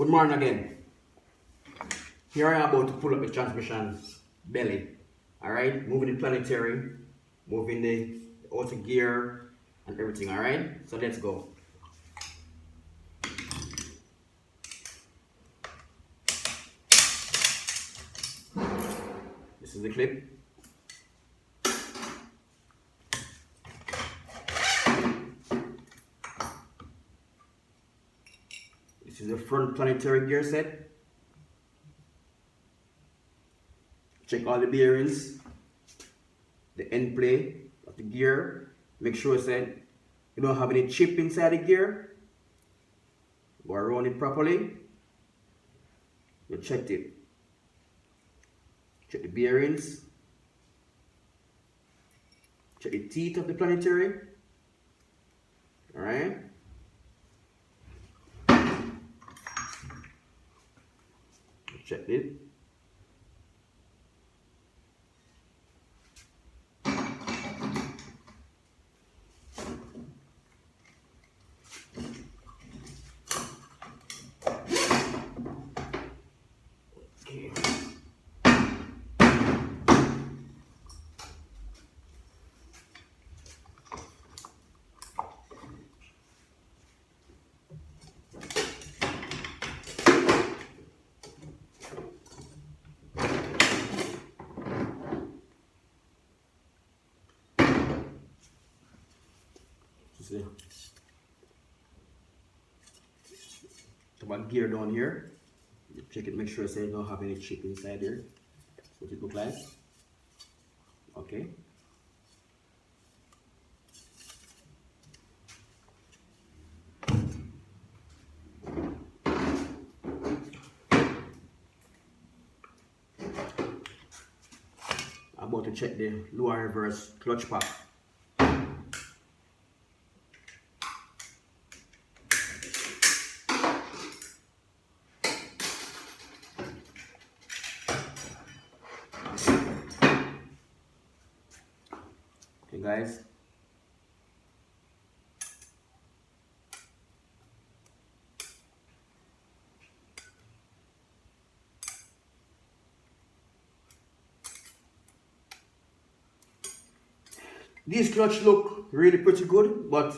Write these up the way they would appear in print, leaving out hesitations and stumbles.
Good morning again. Here I am about to pull up the transmission belly. Alright, moving the planetary, moving the auto gear and everything. Alright, so let's go. This is the clip. This is the front planetary gear set. Check all the bearings, the end play of the gear. Make sure that you don't have any chip inside the gear. Go around it properly. You checked it. Check the bearings. Check the teeth of the planetary. Alright. Check it. Okay. See, about gear down here. Check it, make sure it don't have any chip inside there. That's what it looks like. Okay. I'm about to check the lower reverse clutch pack. Okay guys, these clutches look really pretty good, but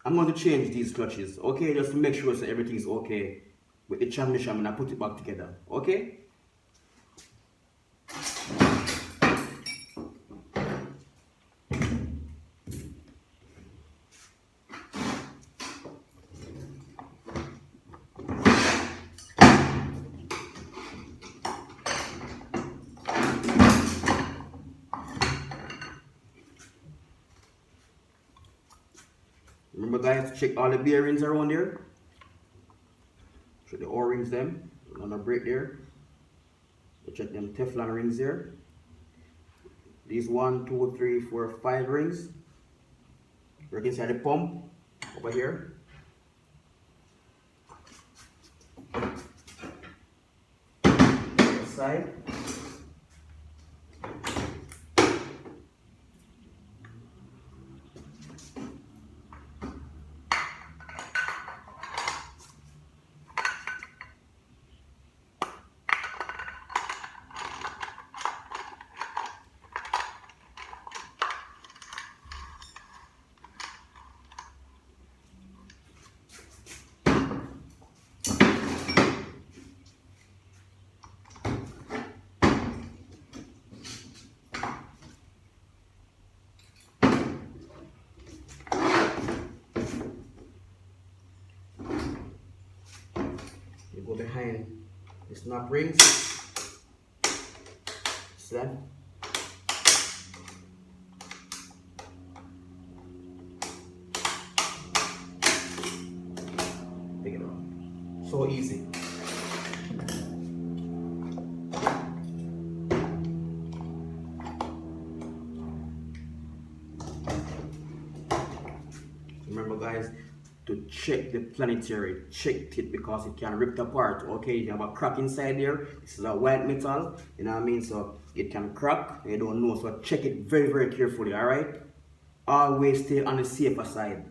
I'm going to change these clutches, okay, just to make sure that everything is okay with the transmission when I put it back together, okay? Remember guys, to check all the bearings around there. Check the O-rings them, on the brake there. So check them Teflon rings there. These 1, 2, 3, 4, 5 rings. Work inside the pump over here. This side. You go behind the snap rings. See that? Take it off. So easy. Remember guys, to check the planetary, check it because it can rip apart. Okay, you have a crack inside there. This is a white metal, you know what I mean, so it can crack, you don't know, so check it very carefully. All right, always stay on the safer side.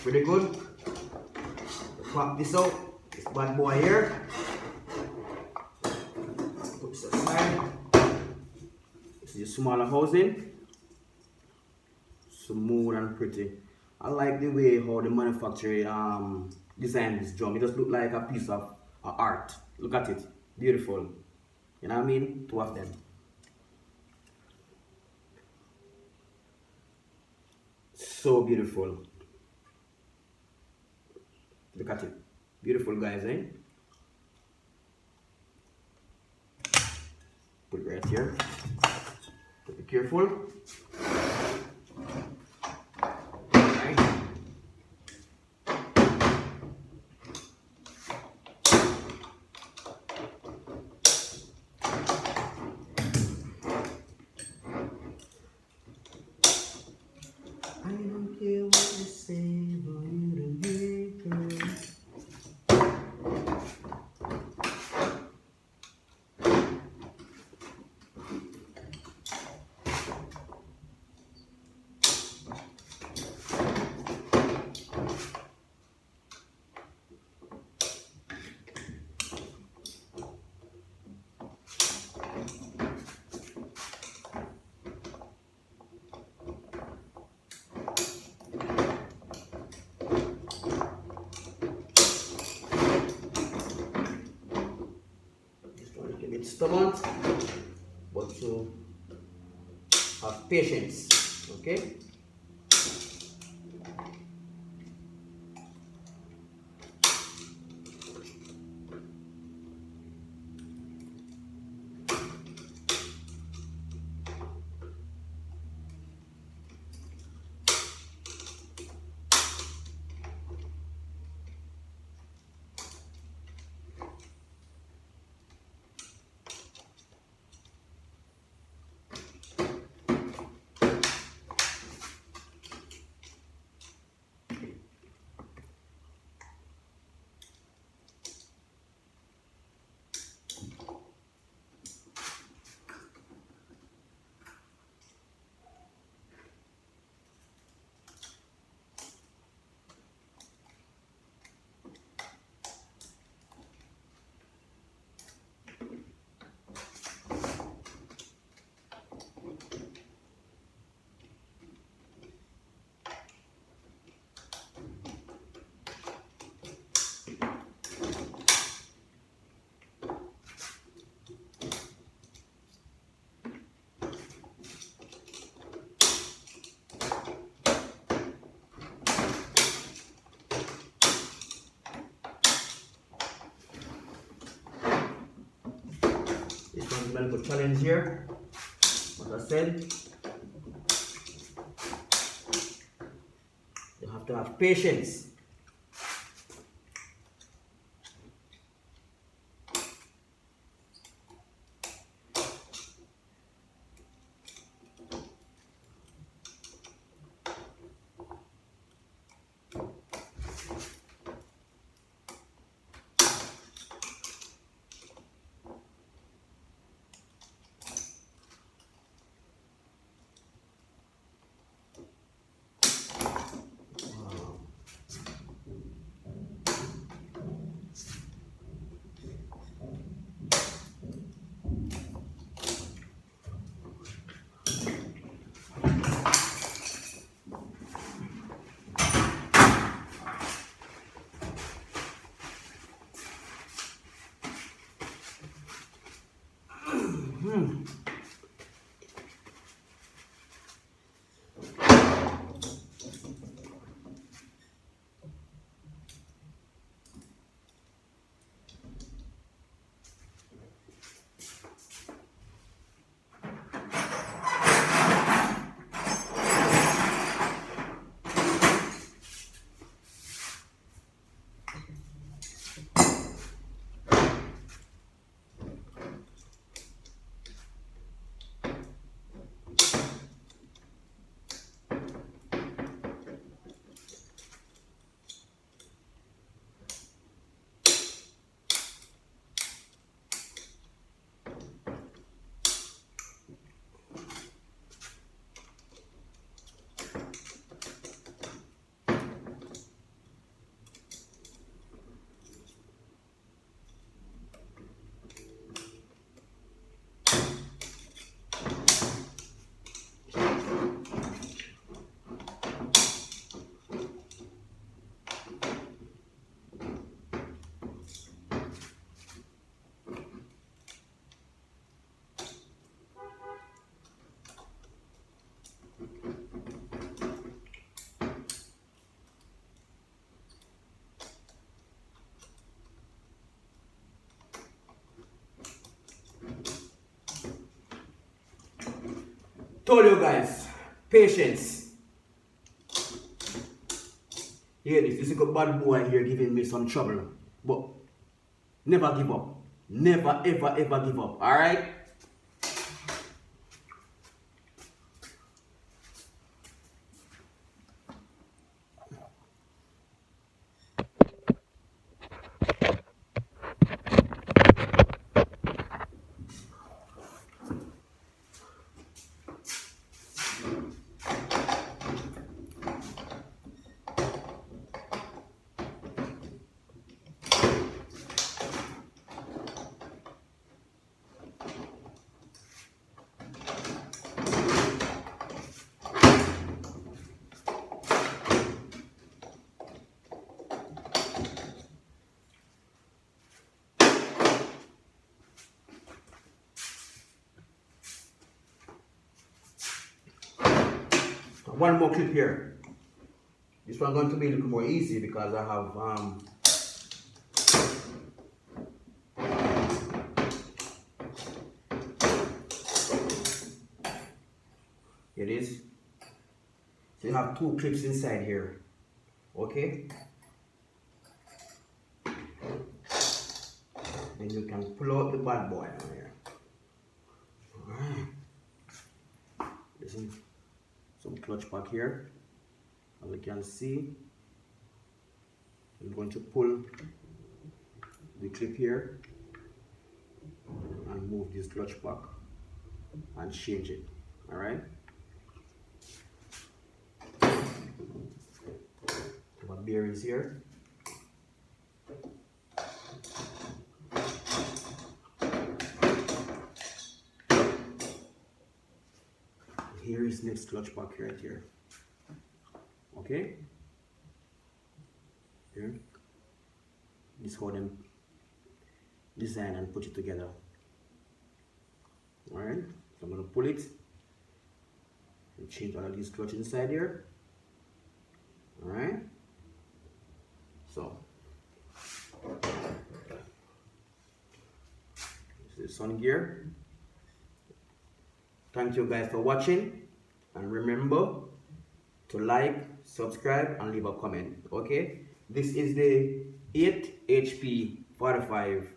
Pretty good. Pop this out. This bad boy here. Put this aside. This is the smaller housing. Smooth and pretty. I like the way how the manufacturer designed this drum. It just look like a piece of art. Look at it. Beautiful. You know what I mean? Two of them. So beautiful. Look at it. Beautiful, guys, eh? Put it right here. Be careful. Right. I don't care what you say, but you don't hear, girl. It's stubborn, but to have patience, okay? This one's a good challenge here. As I said, you have to have patience. Told you guys, patience. Hear this. This is a bad boy here giving me some trouble. But never give up. Never ever ever give up. Alright? One more clip here. This one going to be a little more easy because I have it is. So you have two clips inside here. Okay? Then you can pull out the bad boy on here. Alright. Listen. Some clutch back here. As you can see, I'm going to pull the clip here and move this clutch back and change it. Alright? What bearings here? Here is next clutch pack right here. Okay? Here. This is how them design and put it together. Alright? So I'm gonna pull it and change all of these clutch inside here. Alright? So this is sun gear. Thank you guys for watching, and remember to like, subscribe and leave a comment. Okay, this is the 8 HP 45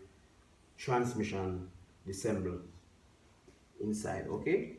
transmission disassemble inside. Okay.